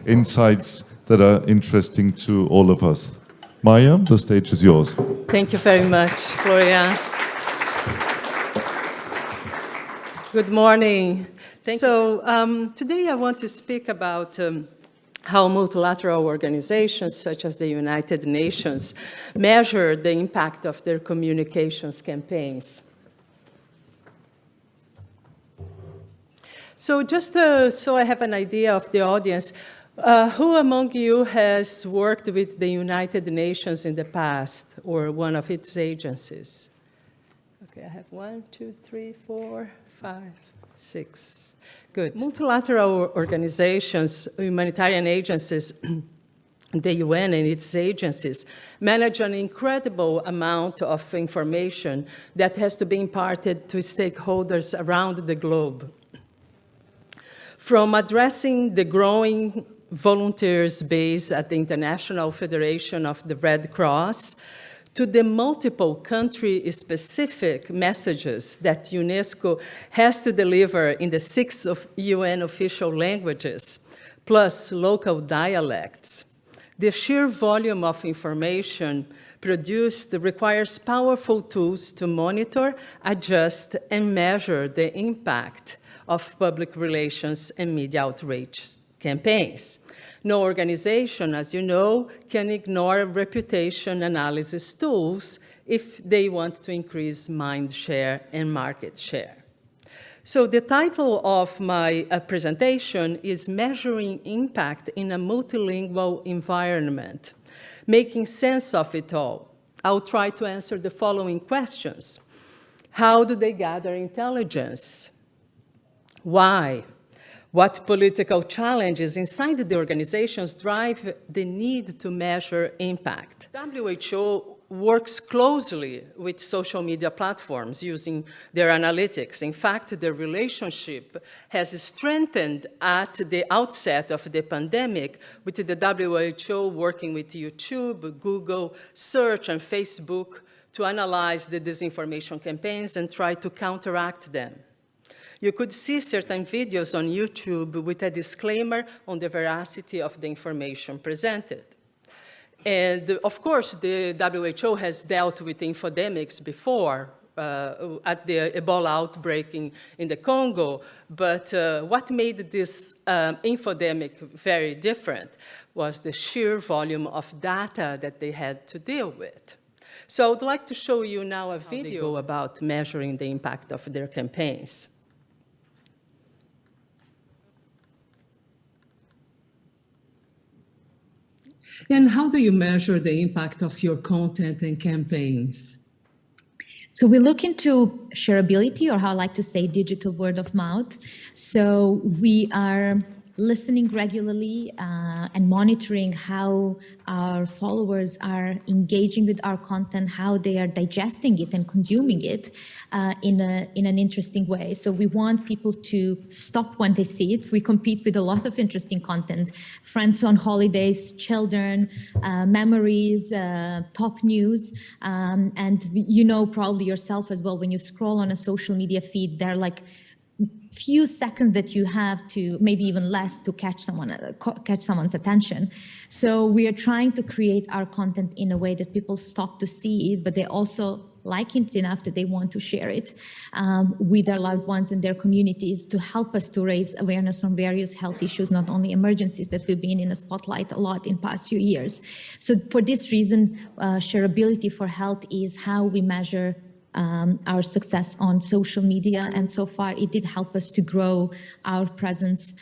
insights that are interesting to all of us. Maya, the stage is yours. Thank you very much, Florian. Good morning. Today I want to speak about how multilateral organizations such as the United Nations measure the impact of their communications campaigns. So just so I have an idea of the audience, who among you has worked with the United Nations in the past or one of its agencies? Okay, I have 1, 2, 3, 4, 5, 6. Good. Multilateral organizations, humanitarian agencies, the UN and its agencies manage an incredible amount of information that has to be imparted to stakeholders around the globe. From addressing the growing volunteers base at the International Federation of the Red Cross, to the multiple country-specific messages that UNESCO has to deliver in the 6 UN official languages, plus local dialects. The sheer volume of information produced requires powerful tools to monitor, adjust, and measure the impact of public relations and media outreach campaigns. No organization, as you know, can ignore reputation analysis tools if they want to increase mind share and market share. So the title of my presentation is Measuring Impact in a Multilingual Environment, making sense of it all. I'll try to answer the following questions. How do they gather intelligence? Why? What political challenges inside the organizations drive the need to measure impact? WHO works closely with social media platforms using their analytics. In fact, the relationship has strengthened at the outset of the pandemic, with the WHO working with YouTube, Google Search, and Facebook to analyze the disinformation campaigns and try to counteract them. You could see certain videos on YouTube with a disclaimer on the veracity of the information presented. And of course, the WHO has dealt with infodemics before, at the Ebola outbreak in the Congo, but what made this infodemic very different was the sheer volume of data that they had to deal with. So I would like to show you now a video about measuring the impact of their campaigns. And how do you measure the impact of your content and campaigns? So we look into shareability, or how I like to say digital word of mouth. So we are listening regularly and monitoring how our followers are engaging with our content, how they are digesting it and consuming it in an interesting way. So we want people to stop when they see it. We compete with a lot of interesting content, friends on holidays, children, memories, top news. And you know probably yourself as well, when you scroll on a social media feed, they're like few seconds that you have to, maybe even less, to catch someone's attention. So we are trying to create our content in a way that people stop to see it, but they also like it enough that they want to share it with their loved ones and their communities, to help us to raise awareness on various health issues, not only emergencies that we've been in the spotlight a lot in past few years. So for this reason, shareability for health is how we measure our success on social media, and so far it did help us to grow our presence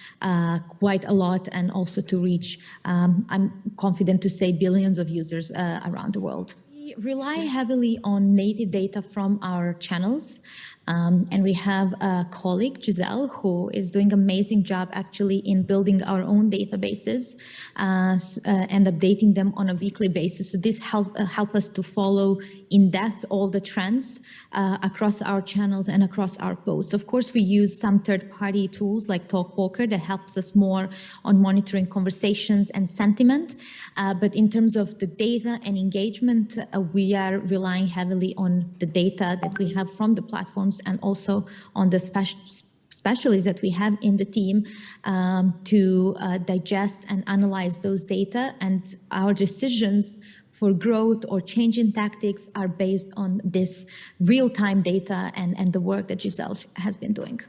quite a lot, and also to reach, I'm confident to say, billions of users around the world. We rely heavily on native data from our channels. And we have a colleague, Giselle, who is doing an amazing job actually in building our own databases and updating them on a weekly basis. So this help us to follow in depth all the trends across our channels and across our posts. Of course, we use some third-party tools like Talkwalker that helps us more on monitoring conversations and sentiment. But in terms of the data and engagement, we are relying heavily on the data that we have from the platforms, and also on the specialists that we have in the team to digest and analyze those data, and our decisions for growth or change in tactics are based on this real-time data and the work that Giselle has been doing.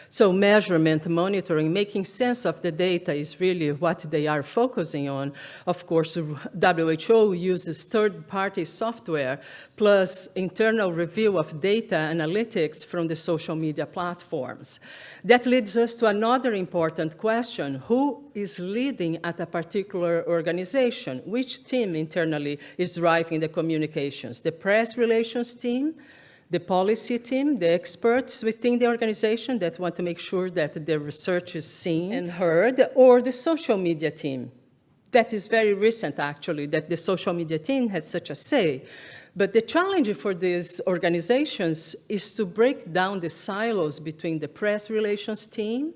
So measurement, monitoring, making sense of the data is really what they are focusing on. Of course, WHO uses third-party software plus internal review of data analytics from the social media platforms. That leads us to another important question. Who is leading at a particular organization? Which team internally is driving the communications? The press relations team? The policy team, the experts within the organization that want to make sure that their research is seen and heard, or the social media team. That is very recent, actually, that the social media team has such a say. But the challenge for these organizations is to break down the silos between the press relations team,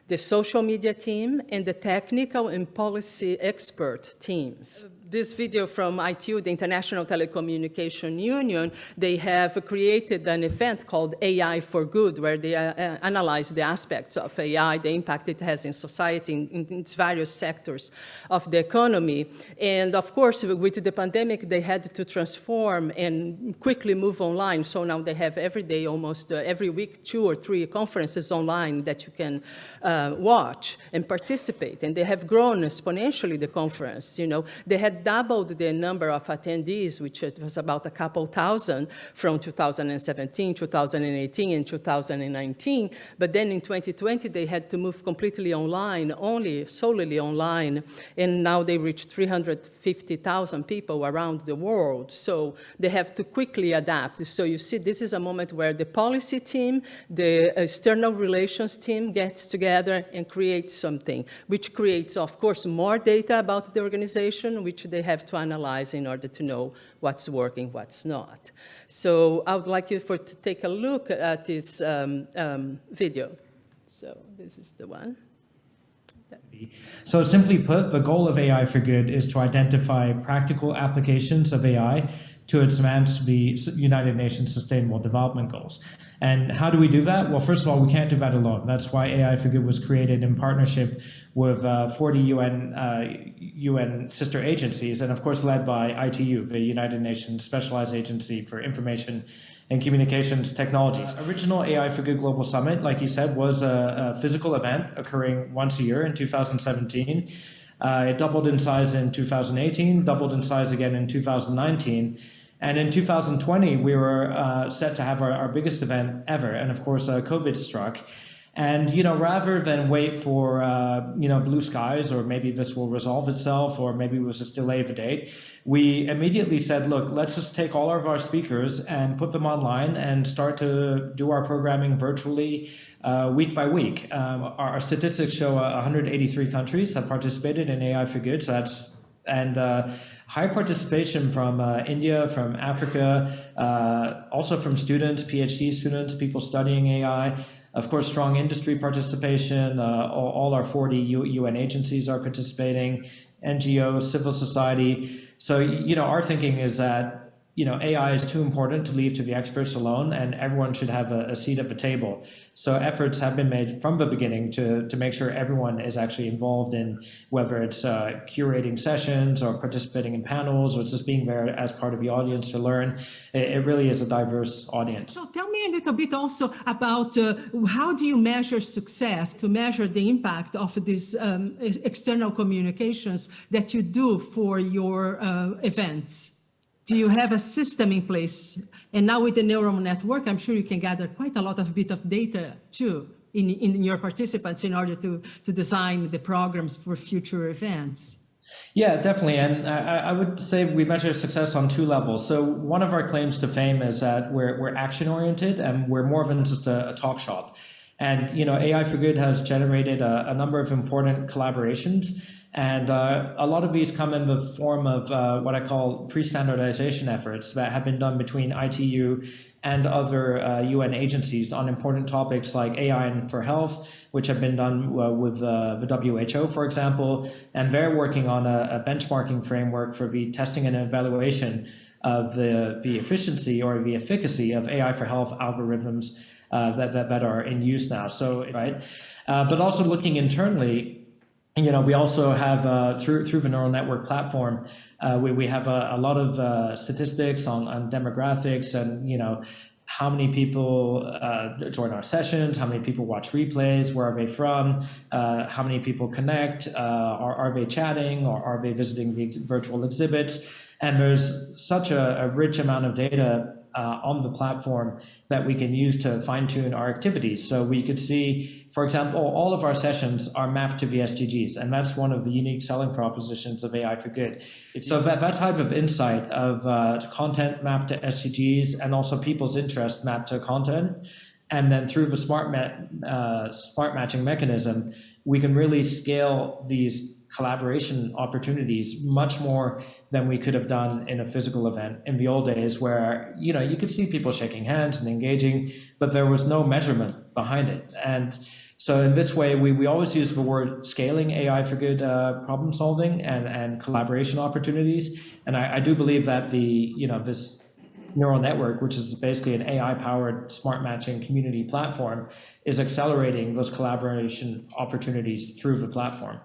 the social media team, and the technical and policy expert teams. This video from ITU, the International Telecommunication Union, they have created an event called AI for Good, where they analyze the aspects of AI, the impact it has in society, in its various sectors of the economy. And of course, with the pandemic, they had to transform and quickly move online. So now they have every day, almost every week, 2 or 3 conferences online that you can watch and participate. And they have grown exponentially, the conference. You know, they had doubled the number of attendees, which it was about a couple thousand from 2017, 2018, and 2019. But then in 2020, they had to move completely online, solely online. And now they reach 350,000 people around the world. So they have to quickly adapt. So you see, this is a moment where the policy team, the external relations team gets together and creates something, which creates, of course, more data about the organization, which they have to analyze in order to know what's working, what's not. So I would like you to take a look at this video. So this is the one. So simply put, the goal of AI for Good is to identify practical applications of AI to advance the United Nations Sustainable Development Goals. And how do we do that? Well, first of all, we can't do that alone. That's why AI for Good was created in partnership with 40 UN sister agencies, and of course led by ITU, the United Nations Specialized Agency for Information and Communications Technologies. Original AI for Good Global Summit, like you said, was a physical event occurring once a year in 2017. It doubled in size in 2018, doubled in size again in 2019. And in 2020, we were set to have our biggest event ever. And of course, COVID struck. And, you know, rather than wait for, blue skies, or maybe this will resolve itself, or maybe it was just delay the date, we immediately said, look, let's just take all of our speakers and put them online and start to do our programming virtually week by week. Our statistics show 183 countries have participated in AI for Good. So that's, and high participation from India, from Africa, also from students, PhD students, people studying AI. Of course, strong industry participation. All our 40 UN agencies are participating, NGOs, civil society. So, you know, our thinking is that, you know, AI is too important to leave to the experts alone, and everyone should have a seat at the table. So efforts have been made from the beginning to make sure everyone is actually involved in, whether it's curating sessions or participating in panels or just being there as part of the audience to learn. It really is a diverse audience. So tell me a little bit also about how do you measure success, to measure the impact of these external communications that you do for your events? Do you have a system in place? And now with the neural network, I'm sure you can gather quite a lot of bit of data too in your participants in order to design the programs for future events. Yeah, definitely. And I would say we measure success on 2 levels. So one of our claims to fame is that we're action-oriented, and we're more than just a talk shop. And, you know, AI for Good has generated a number of important collaborations. And a lot of these come in the form of what I call pre-standardization efforts that have been done between ITU and other UN agencies on important topics like AI for health, which have been done with the WHO, for example. And they're working on a benchmarking framework for the testing and evaluation of the efficiency or the efficacy of AI for health algorithms that are in use now. So, right, but also looking internally, we also have through the neural network platform, we have a lot of statistics on demographics and how many people join our sessions, how many people watch replays, where are they from, how many people connect, are they chatting, or are they visiting the virtual exhibits? And there's such a rich amount of data on the platform that we can use to fine-tune our activities. So we could see, for example, all of our sessions are mapped to the SDGs, and that's one of the unique selling propositions of AI for Good. So that type of insight of content mapped to SDGs and also people's interest mapped to content, and then through the smart matching mechanism, we can really scale these collaboration opportunities much more than we could have done in a physical event in the old days, where you could see people shaking hands and engaging, but there was no measurement behind it. And so in this way, we always use the word scaling AI for good problem solving and collaboration opportunities. And I do believe that this neural network, which is basically an AI-powered smart matching community platform, is accelerating those collaboration opportunities through the platform.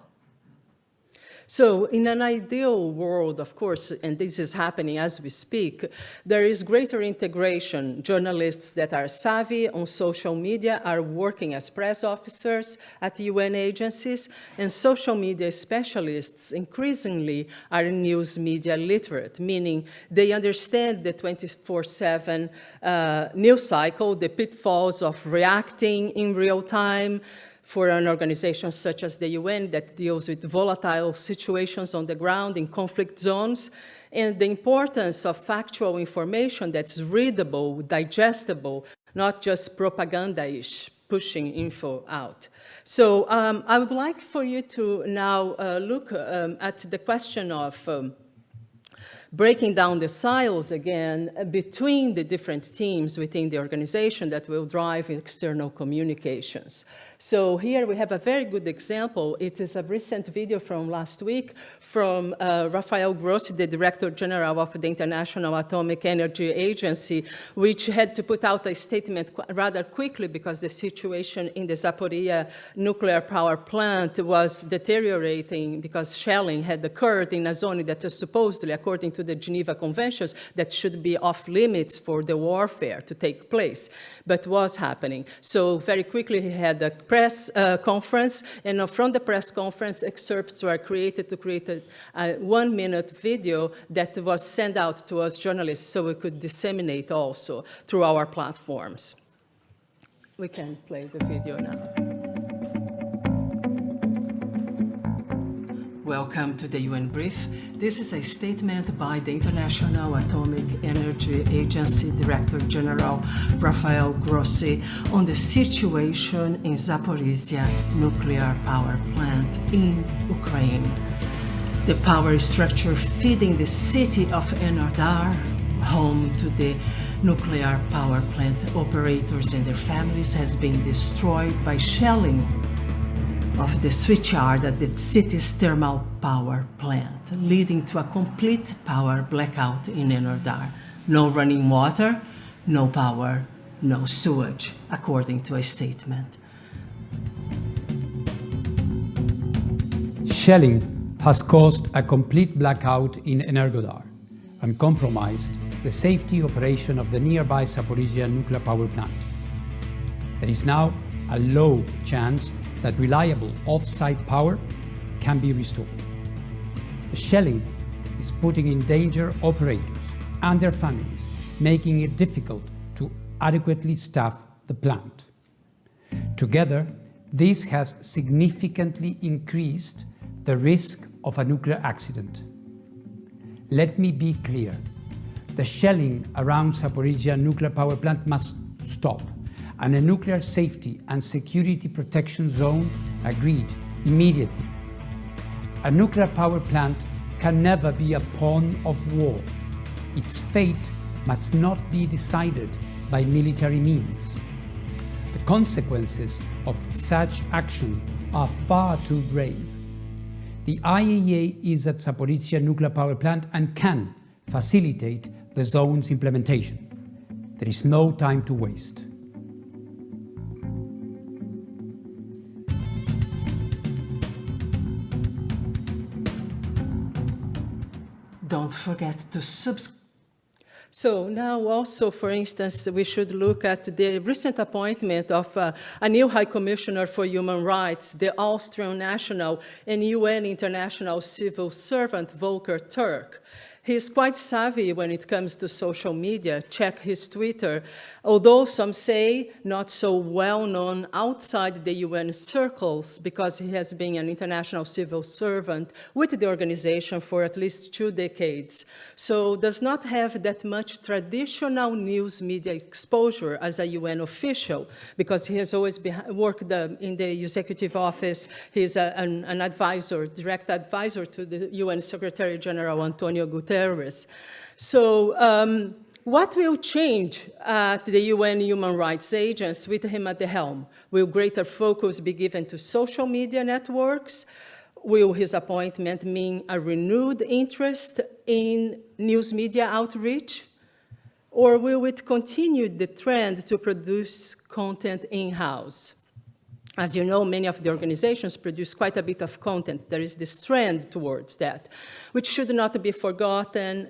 So in an ideal world, of course, and this is happening as we speak, there is greater integration. Journalists that are savvy on social media are working as press officers at UN agencies, and social media specialists increasingly are news media literate, meaning they understand the 24/7 news cycle, the pitfalls of reacting in real time, for an organization such as the UN that deals with volatile situations on the ground in conflict zones, and the importance of factual information that's readable, digestible, not just propaganda-ish, pushing info out. So I would like for you to now look at the question of breaking down the silos again between the different teams within the organization that will drive external communications. So here we have a very good example. It is a recent video from last week from Rafael Grossi, the Director General of the International Atomic Energy Agency, which had to put out a statement rather quickly because the situation in the Zaporizhzhia nuclear power plant was deteriorating because shelling had occurred in a zone that is supposedly, according to the Geneva Conventions, that should be off limits for the warfare to take place, but was happening. So very quickly he had a press conference, and from the press conference, excerpts were created to create a 1-minute video that was sent out to us journalists so we could disseminate also through our platforms. We can play the video now. Welcome to the UN Brief. This is a statement by the International Atomic Energy Agency Director General Rafael Grossi on the situation in Zaporizhzhia nuclear power plant in Ukraine. The power structure feeding the city of Energodar, home to the nuclear power plant operators and their families, has been destroyed by shelling of the switchyard at the city's thermal power plant, leading to a complete power blackout in Energodar. No running water, no power, no sewage, according to a statement. Shelling has caused a complete blackout in Energodar and compromised the safety operation of the nearby Zaporizhzhia nuclear power plant. There is now a low chance that reliable off-site power can be restored. The shelling is putting in danger operators and their families, making it difficult to adequately staff the plant. Together, this has significantly increased the risk of a nuclear accident. Let me be clear. The shelling around Zaporizhzhia nuclear power plant must stop, and a nuclear safety and security protection zone agreed immediately. A nuclear power plant can never be a pawn of war. Its fate must not be decided by military means. The consequences of such action are far too grave. The IAEA is at Zaporizhzhia nuclear power plant and can facilitate the zone's implementation. There is no time to waste. don't forget to subscribe. So now also, for instance, we should look at the recent appointment of a new High Commissioner for Human Rights, the Austrian national and UN international civil servant, Volker Turk. He is quite savvy when it comes to social media. Check his Twitter. Although some say not so well known outside the UN circles because he has been an international civil servant with the organization for at least 2 decades. So does not have that much traditional news media exposure as a UN official because he has always worked in the executive office. He's an advisor, direct advisor to the UN Secretary General Antonio Guterres. So what will change at the UN Human Rights Agency with him at the helm? Will greater focus be given to social media networks? Will his appointment mean a renewed interest in news media outreach? Or will it continue the trend to produce content in-house? As you know, many of the organizations produce quite a bit of content. There is this trend towards that, which should not be forgotten,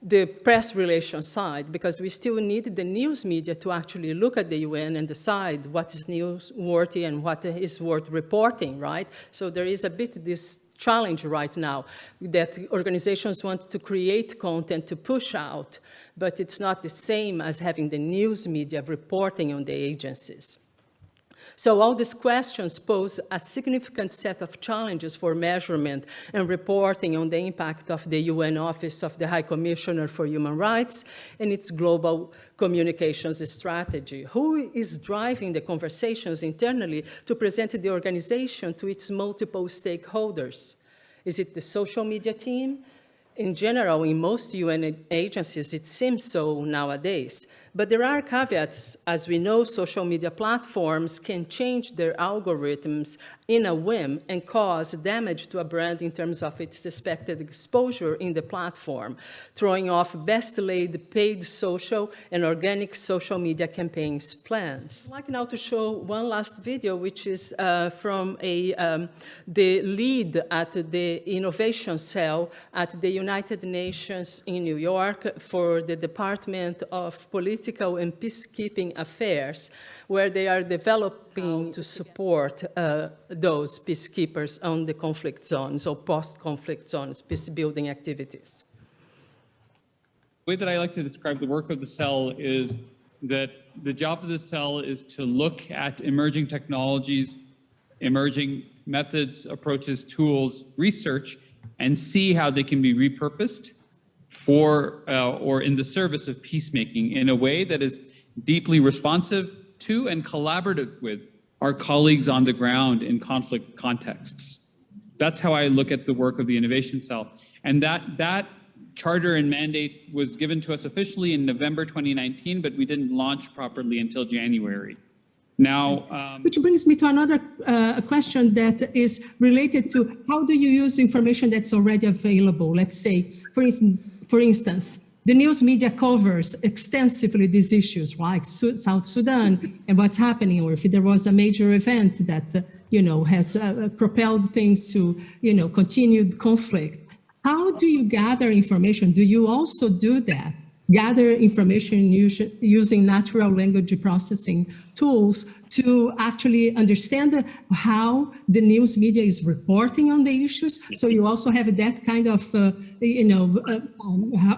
the press relations side, because we still need the news media to actually look at the UN and decide what is newsworthy and what is worth reporting, right? So there is a bit this challenge right now that organizations want to create content to push out, but it's not the same as having the news media reporting on the agencies. So all these questions pose a significant set of challenges for measurement and reporting on the impact of the UN Office of the High Commissioner for Human Rights and its global communications strategy. Who is driving the conversations internally to present the organization to its multiple stakeholders? Is it the social media team? In general, in most UN agencies, it seems so nowadays. But there are caveats. As we know, social media platforms can change their algorithms in a whim and cause damage to a brand in terms of its expected exposure in the platform, throwing off best-laid paid social and organic social media campaigns plans. I'd like now to show one last video, which is from the lead at the innovation cell at the United Nations in New York for the Department of Political and Peacekeeping Affairs, where they are developing to support those peacekeepers on the conflict zones or post-conflict zones, peace-building activities. The way that I like to describe the work of the cell is that the job of the cell is to look at emerging technologies, emerging methods, approaches, tools, research, and see how they can be repurposed for or in the service of peacemaking in a way that is deeply responsive to and collaborative with our colleagues on the ground in conflict contexts. That's how I look at the work of the Innovation Cell. And that charter and mandate was given to us officially in November 2019, but we didn't launch properly until January. Now, which brings me to another question that is related to how do you use information that's already available? Let's say, for instance, the news media covers extensively these issues, like South Sudan and what's happening, or if there was a major event that has propelled things to continued conflict. How do you gather information? Do you also do that? Gather information using natural language processing tools to actually understand how the news media is reporting on the issues. So you also have that kind of,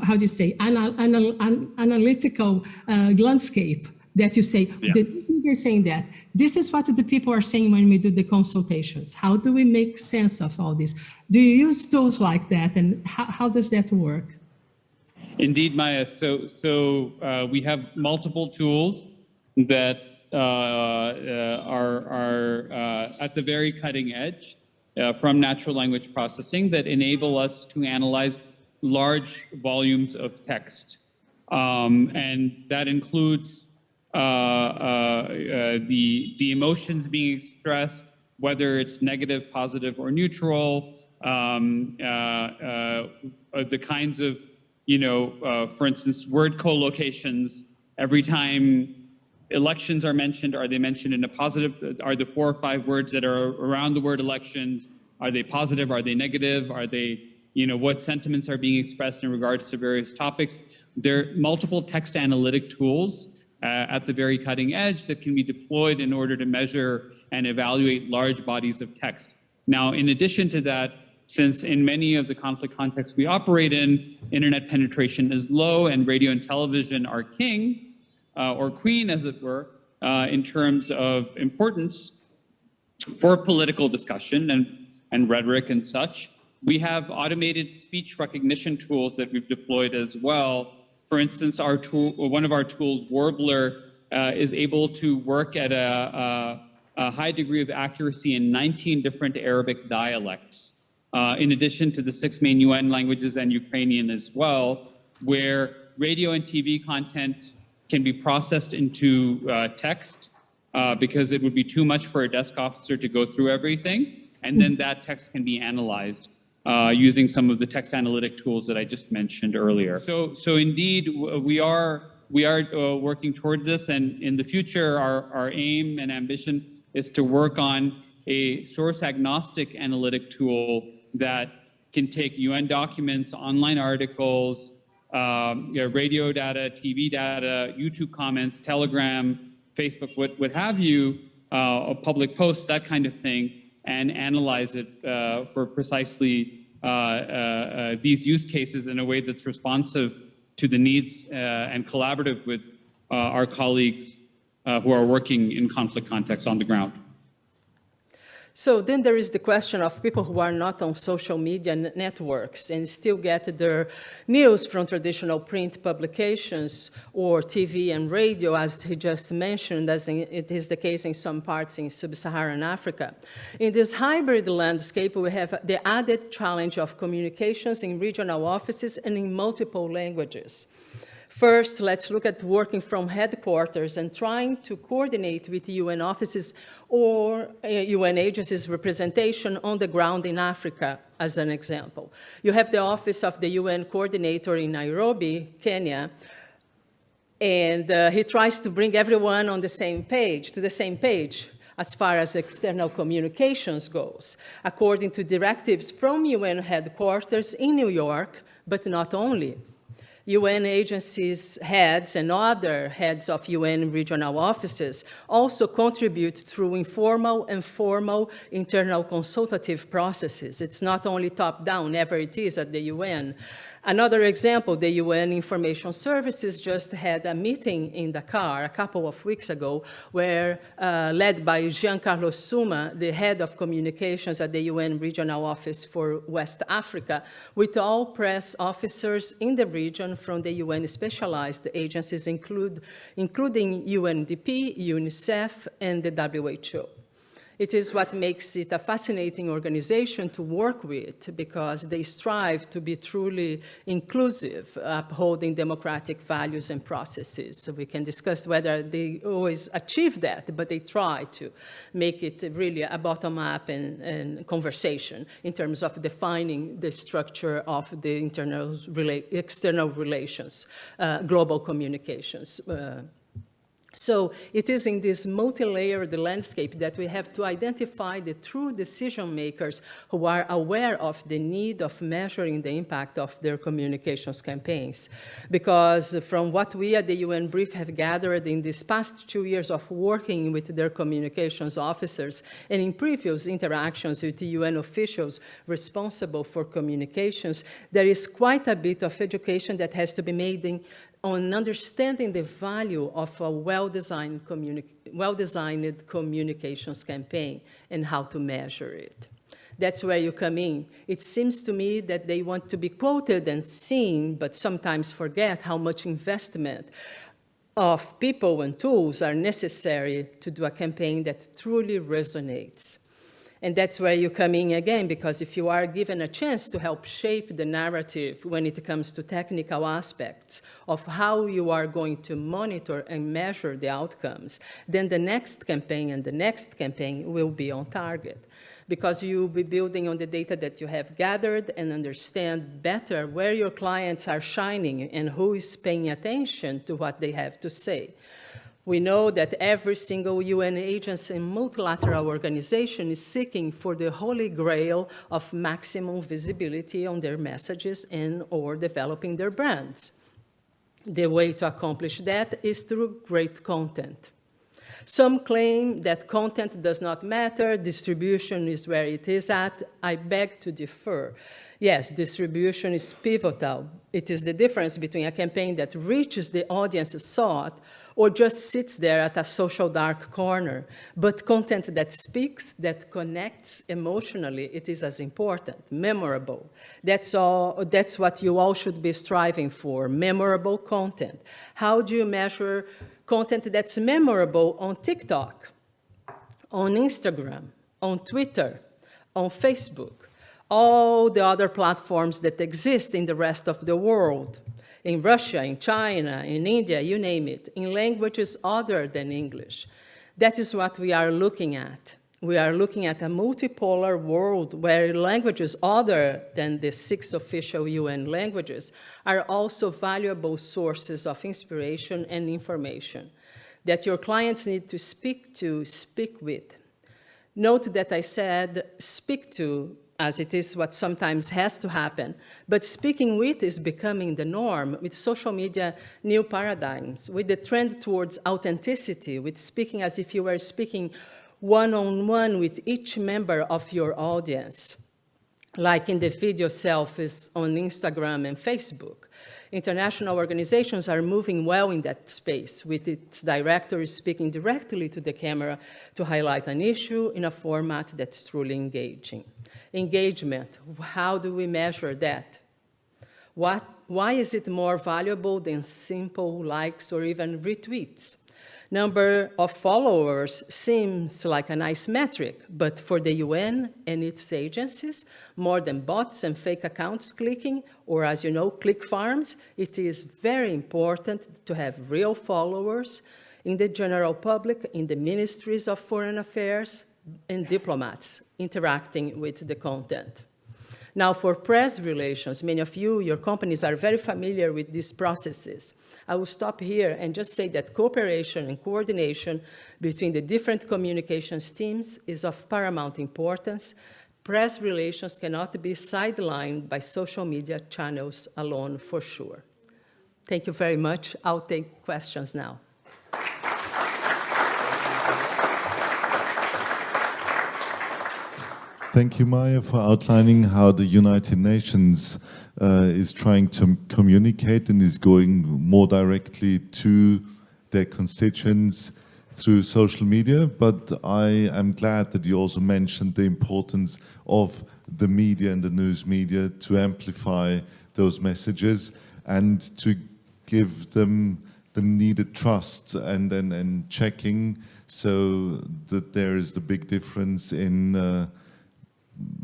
how do you say, analytical landscape that you say, the news media is saying that. This is what the people are saying when we do the consultations. How do we make sense of all this? Do you use tools like that, and how does that work? Indeed, Maya. So we have multiple tools that are at the very cutting edge from natural language processing that enable us to analyze large volumes of text. And that includes the emotions being expressed, whether it's negative, positive, or neutral, the kinds of for instance, word co-locations. Every time elections are mentioned, are they mentioned in a positive? Are the 4 or 5 words that are around the word elections, are they positive? Are they negative? Are they what sentiments are being expressed in regards to various topics. There are multiple text analytic tools at the very cutting edge that can be deployed in order to measure and evaluate large bodies of text. Now, in addition to that, since in many of the conflict contexts we operate in, internet penetration is low and radio and television are king, or queen as it were, in terms of importance for political discussion and rhetoric and such, we have automated speech recognition tools that we've deployed as well. For instance, our tool, one of our tools, Warbler, is able to work at a high degree of accuracy in 19 different Arabic dialects, in addition to the 6 main UN languages and Ukrainian as well, where radio and TV content can be processed into text because it would be too much for a desk officer to go through everything, and then that text can be analyzed using some of the text analytic tools that I just mentioned earlier. So indeed, we are working toward this, and in the future, our aim and ambition is to work on a source-agnostic analytic tool that can take UN documents, online articles, radio data, TV data, YouTube comments, Telegram, Facebook, what have you, public posts, that kind of thing, and analyze it for precisely these use cases in a way that's responsive to the needs and collaborative with our colleagues who are working in conflict contexts on the ground. So then there is the question of people who are not on social media networks and still get their news from traditional print publications or TV and radio, as he just mentioned, as it is the case in some parts in sub-Saharan Africa. In this hybrid landscape, we have the added challenge of communications in regional offices and in multiple languages. First, let's look at working from headquarters and trying to coordinate with UN offices or UN agencies' representation on the ground in Africa, as an example. You have the office of the UN coordinator in Nairobi, Kenya, and he tries to bring everyone on the same page, as far as external communications goes, according to directives from UN headquarters in New York, but not only. UN agencies heads and other heads of UN regional offices also contribute through informal and formal internal consultative processes. It's not only top-down, never it is at the UN. Another example, the UN Information Services just had a meeting in Dakar a couple of weeks ago where, led by Giancarlo Suma, the head of communications at the UN Regional Office for West Africa, with all press officers in the region from the UN specialized agencies, including UNDP, UNICEF, and the WHO. It is what makes it a fascinating organization to work with because they strive to be truly inclusive, upholding democratic values and processes. So we can discuss whether they always achieve that, but they try to make it really a bottom-up and conversation in terms of defining the structure of the external relations, global communications. So it is in this multi-layered landscape that we have to identify the true decision makers who are aware of the need of measuring the impact of their communications campaigns. Because from what we at the UN Brief have gathered in these past 2 years of working with their communications officers and in previous interactions with the UN officials responsible for communications, there is quite a bit of education that has to be made on understanding the value of a well-designed communications campaign and how to measure it. That's where you come in. It seems to me that they want to be quoted and seen, but sometimes forget how much investment of people and tools are necessary to do a campaign that truly resonates. And that's where you come in again, because if you are given a chance to help shape the narrative when it comes to technical aspects of how you are going to monitor and measure the outcomes, then the next campaign and the next campaign will be on target, because you will be building on the data that you have gathered and understand better where your clients are shining and who is paying attention to what they have to say. We know that every single UN agency and multilateral organization is seeking for the holy grail of maximum visibility on their messages and or developing their brands. The way to accomplish that is through great content. Some claim that content does not matter, distribution is where it is at. I beg to differ. Yes, distribution is pivotal. It is the difference between a campaign that reaches the audience sought or just sits there at a social dark corner. But content that speaks, that connects emotionally, it is as important, memorable. That's what you all should be striving for, memorable content. How do you measure content that's memorable on TikTok, on Instagram, on Twitter, on Facebook, all the other platforms that exist in the rest of the world, in Russia, in China, in India, you name it, in languages other than English? That is what we are looking at. We are looking at a multipolar world where languages other than the 6 official UN languages are also valuable sources of inspiration and information that your clients need to speak with. Note that I said speak to, as it is what sometimes has to happen, but speaking with is becoming the norm with social media new paradigms, with the trend towards authenticity, with speaking as if you were speaking one-on-one with each member of your audience, like in the video selfies on Instagram and Facebook. International organizations are moving well in that space, with its directors speaking directly to the camera to highlight an issue in a format that's truly engaging. Engagement, how do we measure that? Why is it more valuable than simple likes or even retweets? Number of followers seems like a nice metric, but for the UN and its agencies, more than bots and fake accounts clicking, or as you know, click farms, it is very important to have real followers in the general public, in the ministries of foreign affairs, and diplomats interacting with the content. Now, for press relations, many of you, your companies are very familiar with these processes. I will stop here and just say that cooperation and coordination between the different communications teams is of paramount importance. Press relations cannot be sidelined by social media channels alone, for sure. Thank you very much. I'll take questions now. Thank you, Maya, for outlining how the United Nations is trying to communicate and is going more directly to their constituents through social media. But I am glad that you also mentioned the importance of the media and the news media to amplify those messages and to give them the needed trust and checking, so that there is the big difference in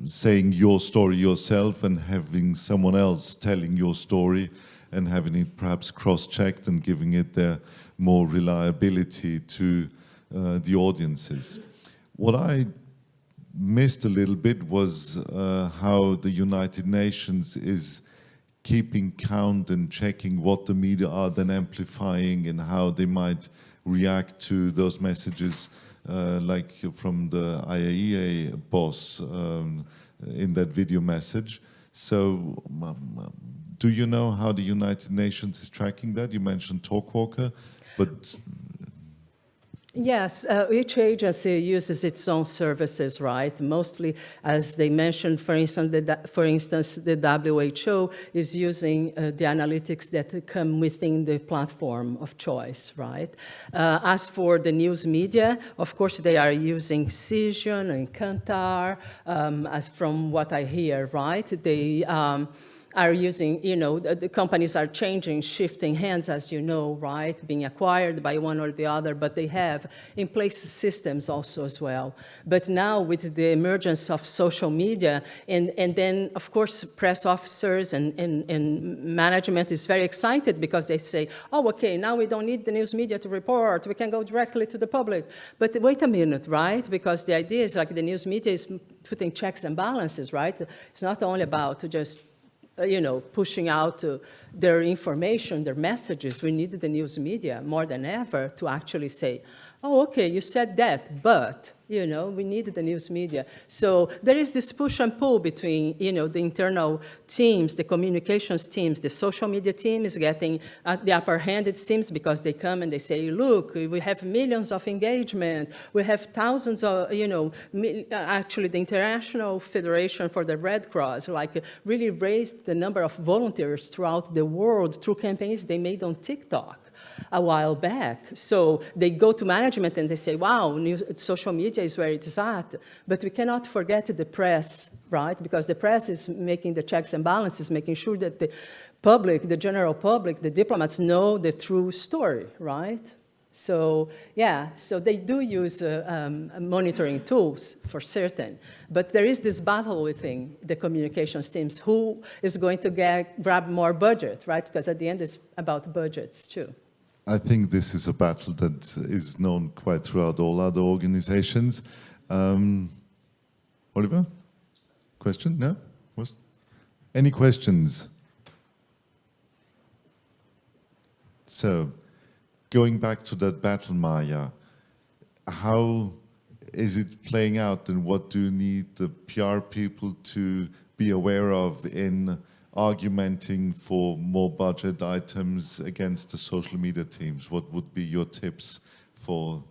saying your story yourself and having someone else telling your story and having it perhaps cross-checked and giving it their more reliability to the audiences. What I missed a little bit was how the United Nations is keeping count and checking what the media are then amplifying and how they might react to those messages, like from the IAEA boss in that video message. So do you know how the United Nations is tracking that? You mentioned Talkwalker, but... Yes, each agency uses its own services, right? Mostly, as they mentioned, for instance, the WHO is using the analytics that come within the platform of choice, right? As for the news media, of course, they are using Cision and Kantar, as from what I hear, right? They are using, the companies are changing, shifting hands, as you know, right, being acquired by one or the other, but they have in place systems also as well. But now with the emergence of social media, and then, of course, press officers and management is very excited because they say, oh, okay, now we don't need the news media to report, we can go directly to the public. But wait a minute, right? Because the idea is like the news media is putting checks and balances, right? It's not only about to just pushing out their information, their messages. We need the news media more than ever to actually say, oh, okay, you said that, but, we need the news media. So there is this push and pull between, the internal teams, the communications teams. The social media team is getting the upper hand, it seems, because they come and they say, look, we have millions of engagement. We have thousands of, actually the International Federation for the Red Cross, really raised the number of volunteers throughout the world through campaigns they made on TikTok a while back. So they go to management and they say, wow, social media is where it's at. But we cannot forget the press, right? Because the press is making the checks and balances, making sure that the public, the general public, the diplomats know the true story, right? So, yeah, so they do use monitoring tools for certain. But there is this battle within the communications teams. Who is going to grab more budget, right? Because at the end, it's about budgets, too. I think this is a battle that is known quite throughout all other organizations. Oliver? Question? No? Any questions? So, going back to that battle, Maya, how is it playing out, and what do you need the PR people to be aware of in argumenting for more budget items against the social media teams? What would be your tips for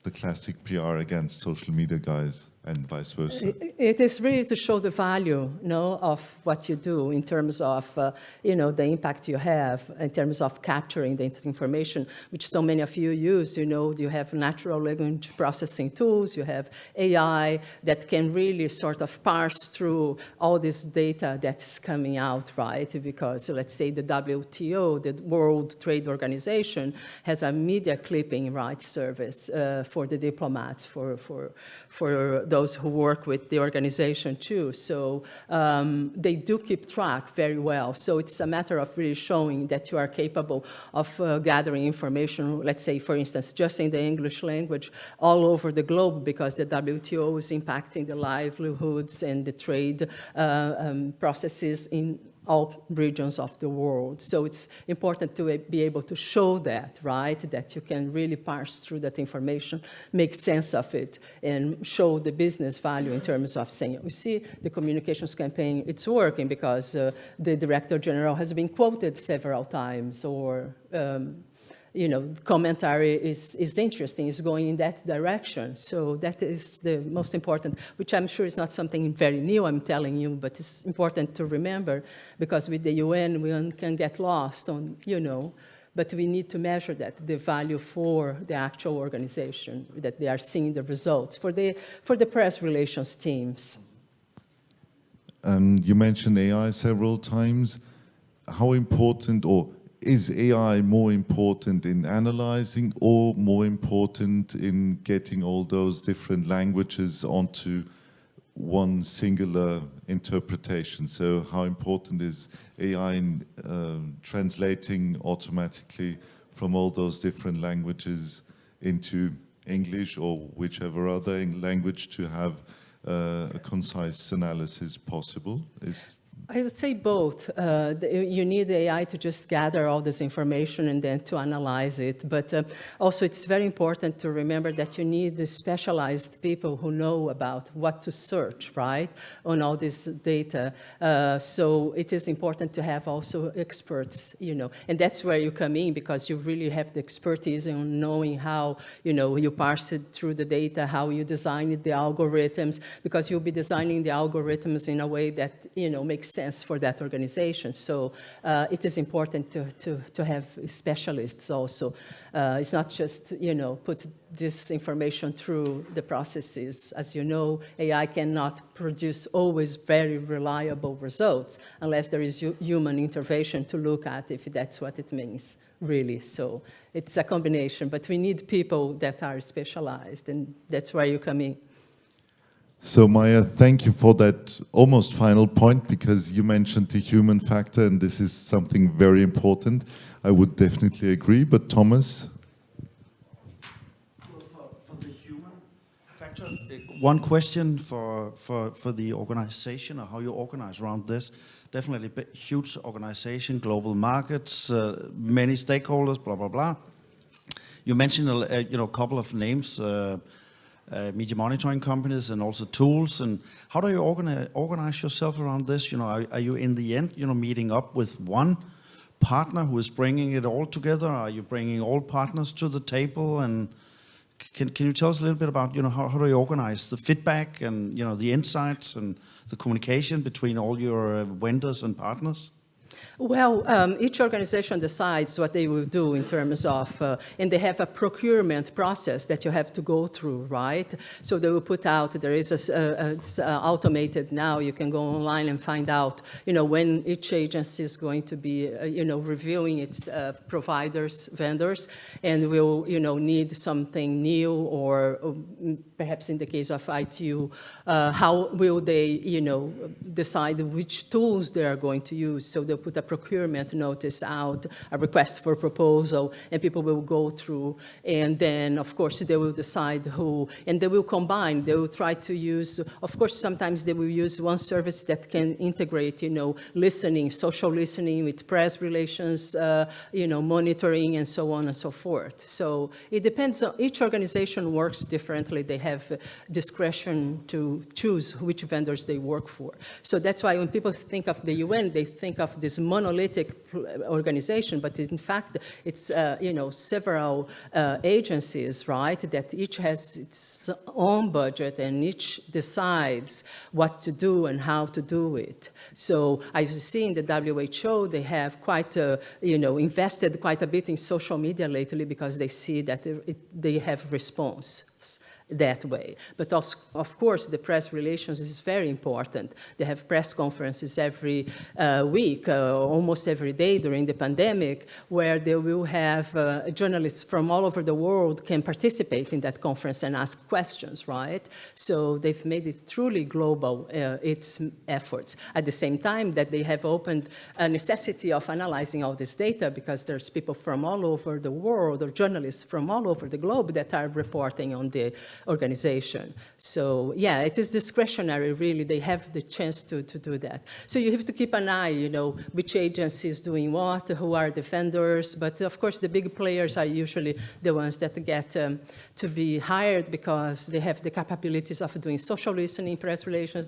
the classic PR against social media guys, and vice versa? It is really to show the value, of what you do in terms of, the impact you have, in terms of capturing the information, which so many of you use. You have natural language processing tools, you have AI that can really sort of parse through all this data that is coming out, right? Because let's say the WTO, the World Trade Organization, has a media clipping, right, service for the diplomats, for those who work with the organization too. So they do keep track very well. So it's a matter of really showing that you are capable of gathering information, let's say, for instance, just in the English language all over the globe, because the WTO is impacting the livelihoods and the trade processes in all regions of the world. So it's important to be able to show that, right? That you can really parse through that information, make sense of it, and show the business value in terms of saying, you see, the communications campaign, it's working because the Director General has been quoted several times, or commentary is interesting, is going in that direction. So that is the most important, which I'm sure is not something very new, I'm telling you, but it's important to remember, because with the UN, we can get lost on, but we need to measure that, the value for the actual organization, that they are seeing the results for the press relations teams. You mentioned AI several times. How important, or is AI more important in analyzing, or more important in getting all those different languages onto one singular interpretation? So how important is AI in translating automatically from all those different languages into English or whichever other language to have a concise analysis possible? I would say both. You need AI to just gather all this information and then to analyze it. But also it's very important to remember that you need the specialized people who know about what to search, right, on all this data. So it is important to have also experts, and that's where you come in, because you really have the expertise in knowing how, you parse it through the data, how you design the algorithms, because you'll be designing the algorithms in a way that, makes sense for that organization. So it is important to have specialists also. It's not just, put this information through the processes. As you know, AI cannot produce always very reliable results unless there is human intervention to look at if that's what it means, really. So it's a combination, but we need people that are specialized, and that's where you come in. So Maya, thank you for that almost final point, because you mentioned the human factor, and this is something very important. I would definitely agree, but Thomas? Well, for the human factor, one question for the organization, or how you organize around this. Definitely huge organization, global markets, many stakeholders, blah, blah, blah. You mentioned a couple of names, media monitoring companies and also tools. And how do you organize yourself around this? Are you in the end, meeting up with one partner who is bringing it all together? Are you bringing all partners to the table? And can you tell us a little bit about, how do you organize the feedback and, the insights and the communication between all your vendors and partners? Well, each organization decides what they will do in terms of, and they have a procurement process that you have to go through, right? So they will put out, there is it's automated now, you can go online and find out, when each agency is going to be, reviewing its providers, vendors, and will, need something new, or perhaps in the case of ITU, how will they, decide which tools they are going to use. So they'll put a procurement notice out, a request for proposal, and people will go through. And then, of course, they will decide who, and they will combine. They will try to use, of course, sometimes they will use one service that can integrate, listening, social listening with press relations, monitoring, and so on and so forth. So it depends on, each organization works differently. They have discretion to choose which vendors they work for. So that's why when people think of the UN, they think of this monolithic organization, but in fact, it's, several agencies, right, that each has its own budget and each decides what to do and how to do it. So as you see in the WHO, they have quite, invested quite a bit in social media lately because they see that they have response that way. But also, of course, the press relations is very important. They have press conferences every week, almost every day during the pandemic, where they will have journalists from all over the world can participate in that conference and ask questions, right? So they've made it truly global, its efforts. At the same time that they have opened a necessity of analyzing all this data, because there's people from all over the world, or journalists from all over the globe, that are reporting on the organization. So yeah, it is discretionary, really. They have the chance to do that. So you have to keep an eye, which agency is doing what, who are the vendors. But of course, the big players are usually the ones that get to be hired because they have the capabilities of doing social listening, press relations,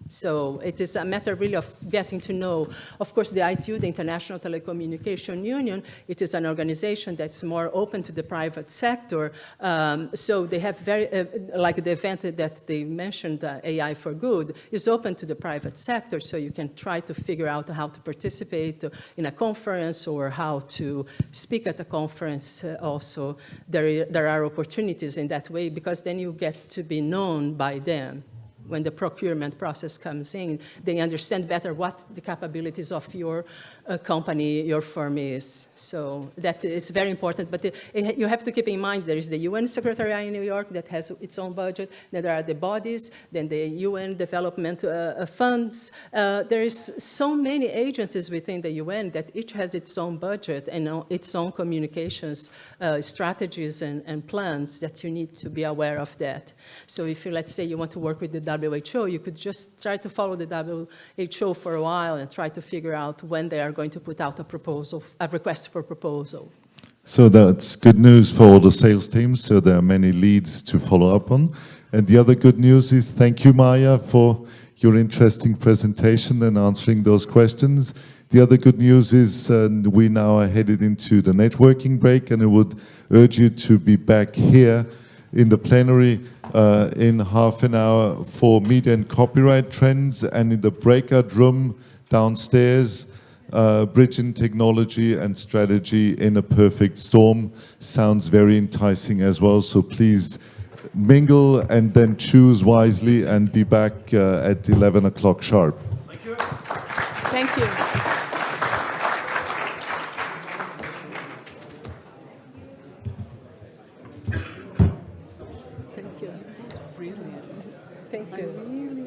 So it is a matter really of getting to know. Of course, the ITU, the International Telecommunication Union, it is an organization that's more open to the private sector. So they have very, like the event that they mentioned, AI for Good, is open to the private sector. So you can try to figure out how to participate in a conference or how to speak at a conference also. There are opportunities in that way, because then you get to be known by them. When the procurement process comes in, they understand better what the capabilities of your company, your firm is. So that is very important. But you have to keep in mind there is the UN Secretariat in New York that has its own budget. Then there are the bodies, then the UN development funds. There is so many agencies within the UN that each has its own budget and its own communications strategies and plans that you need to be aware of that. So if you, let's say, you want to work with the WHO, you could just try to follow the WHO for a while and try to figure out when they are going to put out a proposal, a request for proposal. So that's good news for all the sales teams. So there are many leads to follow up on. And the other good news is thank you, Maya, for your interesting presentation and answering those questions. The other good news is we now are headed into the networking break, and I would urge you to be back here in the plenary in half an hour for media and copyright trends, and in the breakout room downstairs, bridging technology and strategy in a perfect storm. Sounds very enticing as well, so please mingle and then choose wisely and be back at 11 o'clock sharp. Thank you. Thank you. Thank you. Thank you.